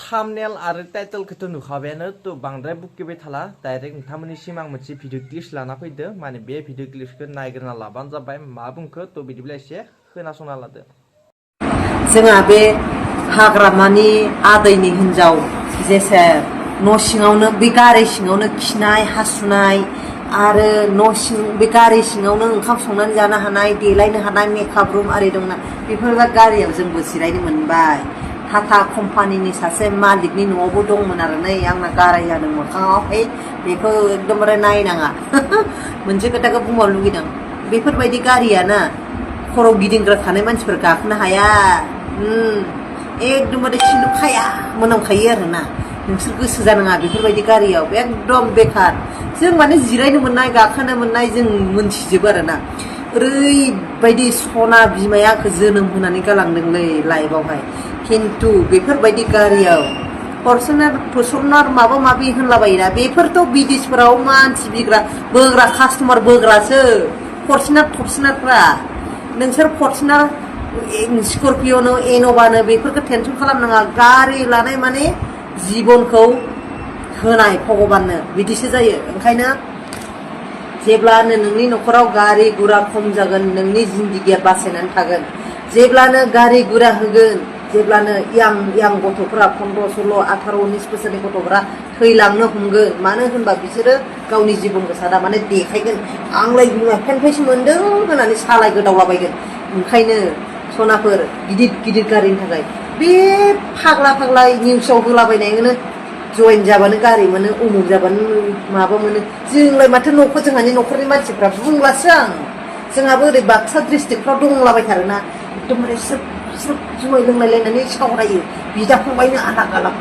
Thumbnail आरो टाइटेलखौथ' नुखाबायानो थ' बांद्राय बुकिबाय थाला डाइरेक्ट नोंथांमोननिसिम आं मोनसे भिडिअ क्लिप्स लाना फैदो माने बे भिडिअ क्लिप्सखौ नायग्रोना लाबानो जाबाय मा बुंखो थ' बिदिब्ला एसे खोनासंना लादो। जोंहा बे हाग्रामानि आदैनि हिनजाव जेसे न' सिङावनो बे गारि सिङावनो खिनाय हासुनाय आरो न' सिं बे गारि सिङावनो ओंखाम संनानै जानो हानाय देलायनो हानाय मेकआप रुम आरि दंना बेफोरबायदि गारियाव जोंबो जिरायनो मोनबाय। टाटा कम्पानिनि सासे मालिकनि न'आवबो दंमोन आरो नै आंना गाराय जादों मोखाङावहाय बेखौ एकदमबारे नायनाङा मोनसे खोथाखौ बुंबावनो लुगैदों बेफोरबायदि गारियाना खर' गिदिंग्रा थानाय मानसिफोर गाखोनो हाया एकदमबारे सिलुखाया मोनामखायो आरोना नोंसोर गोसो जानाङा बेफोरबायदि गारियाव एकदम बेखार जों माने जिरायनो मोननाय गाखोनो मोननाय जों मोनथिजोबो आरोना ओरैबायदि सना बिमाया आंखौ जोनोम होनानै गालांदोंलै लाइफआवहाय खिन्थु बेफोरबायदि गारियाव फरसुनार माबा माबि होनलाबायोना बेफोरथ' बिदेशफोराव मानसि बिग्रा बोग्रा कास्टमार बोग्रासो फरसुनार थरसुनारफ्रा नोंसोर फरसुनार स्करपिय'नो एन'भानो बेफोरखौ टेनसन खालामनाङा गारि लानाय माने जिबनखौ होनाय भगबाननो बिदिसो जायो। ओंखायनो जेब्लानो नोंनि न'खराव गारि गुरा खम जागोन नोंनि जिन्दगिया बासायनानै थागोन जेब्लानो गारि गुरा होगोन जेब्लानो यां गथ'फोरा 15, 16, 18, 19 बोसोरनि गथ'फोरा थैलांनो हमगोन मानो होनबा बिसोरो गावनि जिबनखौ साना माने देखायगोन आंलाय बिमा बिफानिफ्रायसो मोन्दों होननानै सालाय गोदावलाबायगोन। ओंखायनो सनाफोर गिदिर गिदिर गारिनि थाखाय बे फाग्ला निउसाव होलाबायनायनो जयेन जाबानो गारि मोनो उमुक जाबानो माबा मोनो जोंलाय माथो जोंहानि न'खरनि मानसिफ्रा बुंलासो आं जोंहाबो ओरै बाक्सा डिस्ट्रिक्टफ्राव दंलाबायथारोना एकदमबारे स्रोब जुमाय लोंलायलायनानै सावरायो बिदा फंबायनो आलाग आलाग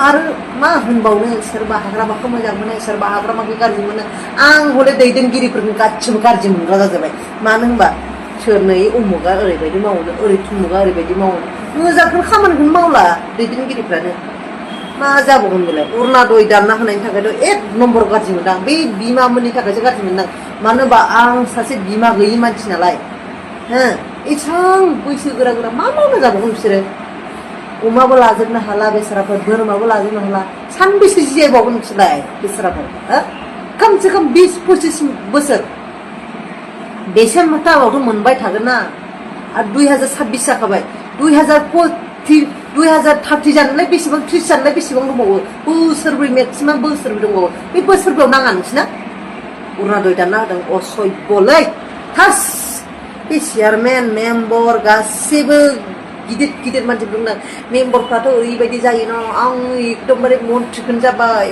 आरो मा होनबावनो सोरबा हाग्रामाखौ मोजां मोनो सोरबा हाग्रामाखौ गाज्रि मोनो आं हले दैदेनगिरिफोरखौ गासिबो गाज्रि मोनग्रा जाजोब्बाय मानो होनबा सोरनै उमुगा ओरैबायदि मावो ओरै थुमुगा ओरैबायदि मावो मोजांखौनो खामानिखौनो मावला दैदेनगिरिफ्रानो मा जाबावगोन बेलाय अरुणादय दानना होनायनि थाखायथ' एक नम्बर गाज्रि मोनदां बे बिमामोननि थाखायसो गाज्रि मोनदां मानो होनबा आं सासे बिमा गैयि मानसि नालाय एसां बैसो गोरा मा मावनो जाबावगोन बिसोरो अमाबो लाजोबनो हाला बेसाराफोर बोरमाबो लाजोबनो हाला सानबेसे जिरायबावगोन बिसोरलाय बेसाराफोर खमसे खम 20-25 बोसोर बेसेन टाइमावथ' मोनबाय थागोन ना आरो 2026 जाखाबाय 2030 जानोलाय बेसेबां 30 जानोलाय बेसेबां दंबावो बोसोरब्रै मेक्सिमाम बोसोरब्रै दंबावो बे बोसोरब्रैयाव नाङा नोंसिना अरुणादय दानना होदों असय्यलै थास बे चेयारमेन मेम्बर गासैबो गिदिर मानसि बुंदों मेम्बरफ्राथ' ओरैबायदि जायोना आं एकदमबारे मन्थ्रिखौनो जाबाय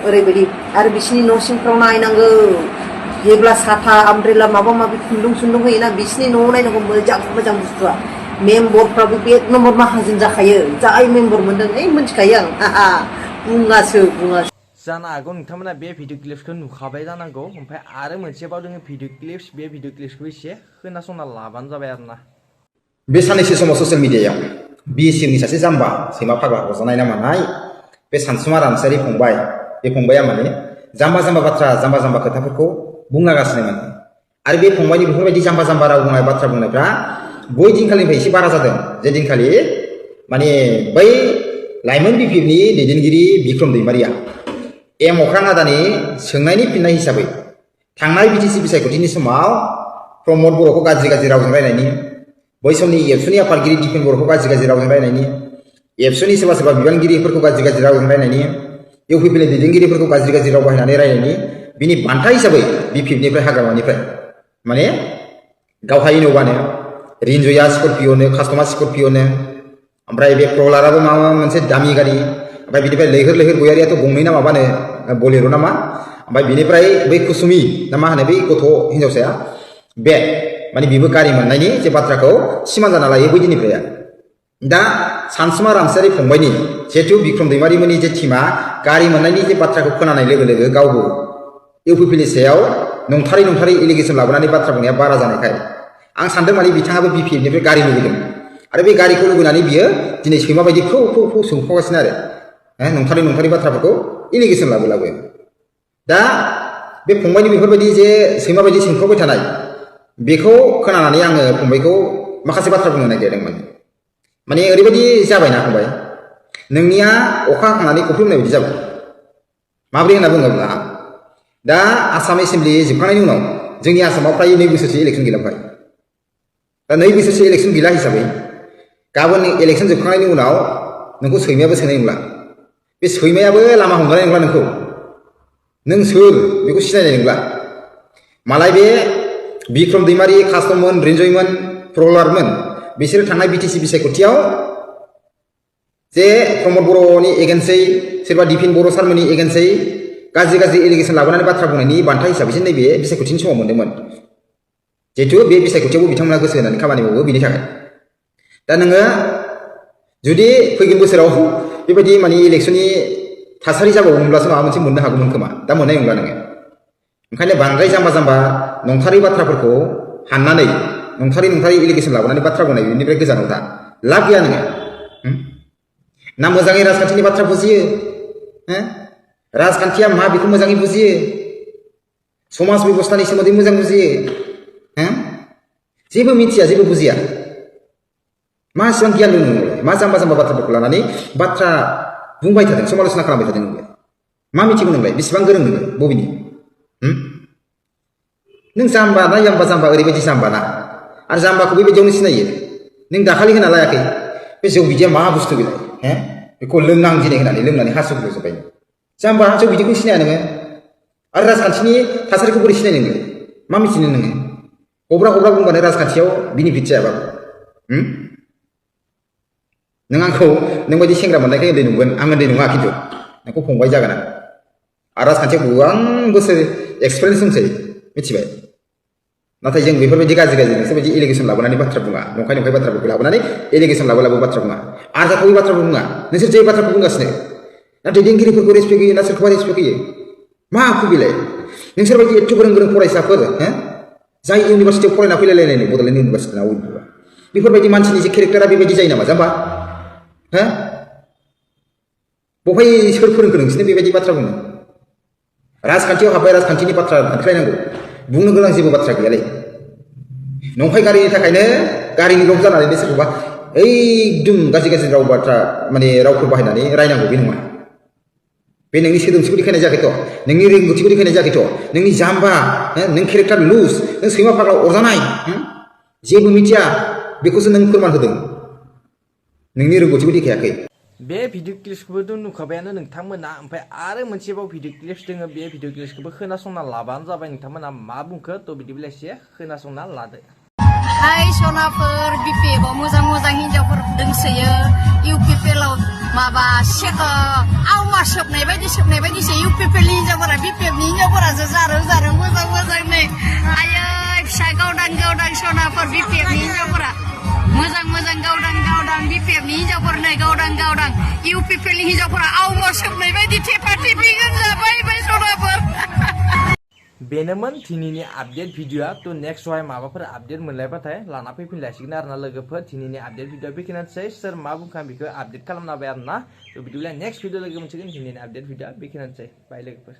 ओरैबायदि आरो बिसिनि न' सिंफ्राव नायनांगौ जेब्ला साथा आमब्रेला माबा माबि खुन्दुं होयोना बिसिनि न'आव नायनांगौ मोजां बुस्थुआ मेम्बरफ्राबो बे एक नम्बर माहाजोन जाखायो जाय मेम्बर मोनदों मिथिखायो आं बुङासो जानो हागौ नोंथांमोना बे भिडिअ क्लिप्सखौ नुखाबाय जानांगौ ओमफ्राय आरो मोनसेबाव दङ भिडिअ क्लिप्स बे भिडिअ क्लिप्सखौ एसे खोनासंना लाबानो जाबाय आरोना। बे साननैसो समाव ससियेल मिडियायाव बिएसएफनि सासे जाम्बा सैमा फाग्ला रजानाय ना मानाय बे सानसुमा रामसारि फंबाय बे फंबाया माने जाम्बा बाथ्रा जाम्बा खोथाफोरखौ बुंलागासिनो माने आरो बे फंबायनि बेफोरबायदि जाम्बा राव बुंनाय बाथ्रा बुंनायफ्रा बै दिनखालिनिफ्राय एसे बारा जादों जे दिनखालि माने बै लाइमोन बिपिएफनि दैदेनगिरि बिक्रम दैमारिया एम अख्रां आदानि सोंनायनि फिननाय हिसाबै थांनाय बिटिसि बिसायख'थिनि समाव प्रमद बर'खौ गाज्रि रावजों रायनायनि बै समनि एबसुनि आफादगिरि दिपेन बर'खौ गाज्रि रावजों रायनायनि एबसुनि सोरबा बिबानगिरिफोरखौ गाज्रि रावजों रायनायनि इउपिपिएलनि दैदेनगिरिफोरखौ गाज्रि राव बाहायनानै रायनायनि बिनि बान्था हिसाबै बिपिएफनिफ्राय हाग्रामानिफ्राय माने गावहा इन'भानो रिनजया स्करपिय'नो कास्टमा स्करपिय'नो ओमफ्राय बे प्रहलादाबो माबा मोनसे दामि गारि ओमफ्राय बिनिफ्राय लैहोर गयारियाथ' गंनै ना माबानो बलेर' नामा ओमफ्राय बिनिफ्राय बै कुसुमि ना मा होनो बै गथ' हिनजावसाया बे माने बेबो गारि मोननायनि जे बाथ्राखौ सिमान जाना लायो बै दिननिफ्राय दा सानसुमा रामसारि फंबायनि जिहेथु बिक्रम दैमारिमोननि जे टिमा गारि मोननायनि जे बाथ्राखौ खोनानाय लोगो गावबो इउपिपिएलनि सायाव नंथारै एलिगेसन लाबोनानै बाथ्रा बुंनाया बारा जानायखाय आं सानदों माने बिथाङाबो बिपिएफनिफ्राय गारि लुबैदों आरो बे गारिखौ लुबैनानै बियो दिनै सैमा बायदि फ्रौ सोंखावगासिनो आरो नंथारै बाथ्राफोरखौ एलिगेसन लाबो दा बे फंबायनि बेफोरबायदि जे सैमा बायदि सोंखावबाय थानाय बेखौ खोनानानै आङो फंबायखौ माखासे बाथ्रा बुंनो नागिरदोंमोन माने ओरैबायदि जाबायना फंबाय नोंनिया अखा हाखांनानै कफि मोननाय बायदि जाबाय माब्रै होनना बुङोब्ला दा आसाम एसेम्बलि जोबखांनायनि उनाव जोंनि आसामाव फ्राय 2 बोसोरसो इलेक्सन गैला फ्राय दा 2 बोसोरसो इलेक्सन गैला हिसाबै गाबोन इलेक्सन जोबखांनायनि उनाव नोंखौ सैमायाबो सोनाय नंला बे सैमायाबो लामा हमजानाय नंला नोंखौ नों सोर बेखौ सिनायनाय नंला मालाय बे बिक्रम दैमारि कासममोन रिन्जयमोन प्रहलादमोन बिसोर थांनाय बिटिसि बिसायख'थियाव जे प्रमद बर'नि एगेन्सै सोरबा दिपिन बर' सारमोननि एगेन्सै गाज्रि गाज्रि एलिगेसन लाबोनानै बाथ्रा बुंनायनि बान्था हिसाबैसो नैबे बिसायख'थिनि समाव मोन्दोंमोन जिहेतु बे बिसायख'थियावबो बिथांमोना गोसो होनानै खामानि मावो बिनि थाखाय दा नोङो जुदि फैगोन बोसोराव बेबायदि माने इलेक्सननि थासारि जाबावोमोनब्लासो माबा मोनसे मोननो हागौमोन खोमा दा मोननाय नंला नोङो ओंखायनो बांद्राय जाम्बा जाम्बा नंथारै बाथ्राफोरखौ हाननानै नंथारै इलिगेसन लाबोनानै बाथ्रा बुंनायनिफ्राय गोजानाव था लाब गैया नोङो ना मोजाङै राजखान्थिनि बाथ्रा बुजियो राजखान्थिया मा बेखौ मोजाङै बुजियो समाज बेबस्थानि सोमोन्दै मोजां बुजियो जेबो मिथिया जेबो बुजिया मा एसेबां गियान दं नोंलाय मा जाम्बा जाम्बा बाथ्राफोरखौ लानानै बाथ्रा बुंबाय थादों समालोचना खालामबाय थादों नोंलाय मा मिथिगौ नोंलाय बेसेबां गोरों नोङो बबेनि नों जाम्बा ना जाम्बा जाम्बा ओरैबायदि जाम्बा ना आरो जाम्बाखौ बेबायदियावनो सिनायो नों दाखालि होना लायाखै बे जौ बिदिया मा बुस्थु बेलाय बेखौ लोंनां दिनै होनानै लोंनानै हासुग्रोजोब्बाय जाम्बा जौ बिदिखौ सिनाया नोङो आरो राजखान्थिनि थासारिखौ बोरै सिनाय नोङो मा मिथिनो नोङो हब्रा हब्रा बुंबानो राजखान्थियाव बेनिफिट जायाबाबो नों आंखौ नों बायदि सेंग्रा मोननायखाय उन्दै नुगोन आं उन्दै नङा खिन्थु नोंखौ फंबाय जागोन आरो राजखान्थियाव गोबां बोसोर एक्सपिरियेन्स दंसै मिथिबाय नाथाय जों बेफोरबायदि गाज्रि गाज्रि नोंसोरबायदि एलिगेसन लाबोनानै बाथ्रा बुङा नंखाय बाथ्राफोरखौ लाबोनानै एलिगेसन लाबो बाथ्रा बुङा आरजाथावै बाथ्राबो बुङा नोंसोर जे बाथ्राखौ बुंगासिनो ना दैदेनगिरिफोरखौ रेसपेक्ट होयो ना सोरखौबा रेसपेक्ट होयो मा आखु बिलाय नोंसोरबायदि एथ' गोरों गोरों फरायसाफोर जाय इउनिभार्सिटियाव फरायना फैलायलायनाय बड'लेण्ड इउनिभार्सिटि ना बेफोरबायदि मानसिनि जे केरेक्टारा बेबायदि जायो नामा जाम्बा बहाय सोर फोरोंखो नोंसोरनो बेबायदि बाथ्रा बुङो राजखान्थियाव हाबबाय राजखान्थिनि बाथ्रा दानख्लायनांगौ बुंनो गोनां जेबो बाथ्रा गैयालै नंखाय गारिनि थाखायनो गारिनि रब जानानै सोरखौबा एकदम गाज्रि गाज्रि राव बाथ्रा माने रावफोर बाहायनानै रायनांगौ बे नङा बे नोंनि सोदोमस्रिखौ देखायनाय जायाखैथ' नोंनि रोंगौथिखौ देखायनाय जायाखैथ' नोंनि जाम्बा नों केरेक्टार लुज नों सैमा फाग्ला अरजानाय जेबो मिथिया बेखौसो नों फोरमान होदों नोंनि रोंगौथिखौ देखायाखै बे भिडिअ क्लिप्सखौबोथ' नुखाबायानो नोंथांमोना ओमफ्राय आरो मोनसेबाव भिडिअ क्लिप्स दोङो बे भिडिअ क्लिप्सखौबो खोनासंना लाबानो जाबाय नोंथांमोना मा बुंखो थ' बिदिब्ला एसे खोनासंना लादो हाय सनाफोर बिपिएफआव मोजां मोजां हिन्जावफोर दोंसोयो इउपिपिएलआव माबा आवमा सोबनाय बायदिसो इउपिपिएलनि हिन्जावफोरा बिपिएफनि हिन्जावफोरासो जारो मोजां नै आयै फिसा गावदां सनाफोर बिपिएफनि हिन्जावफोरा मोजां गावदां बिपिएफनि हिन्जावफोर नै गावदां इउपिपिएलनि हिन्जावफोरा आवमा सोबनाय बायदि थेफा थेफि जाबाय सनाफोर बेनोमोन दिनैनि आपडेट भिडिअआ थ' नेक्स्टआवहाय माबाफोर आपडेट मोनलायबाथाय लाना फैफिनलायसिगोन आरोना लोगोफोर दिनैनि आपडेट भिडिअआ बेखिनियानोसै सोर मा बुंखां बेखौ आपडेट खालामना होबाय आरोना थ' बिदिब्ला नेक्स्ट भिडिअ लोगो मोनसिगोन दिनैनि आपडेट भिडिअआ बेखिनियानोसै बाय लोगोफोर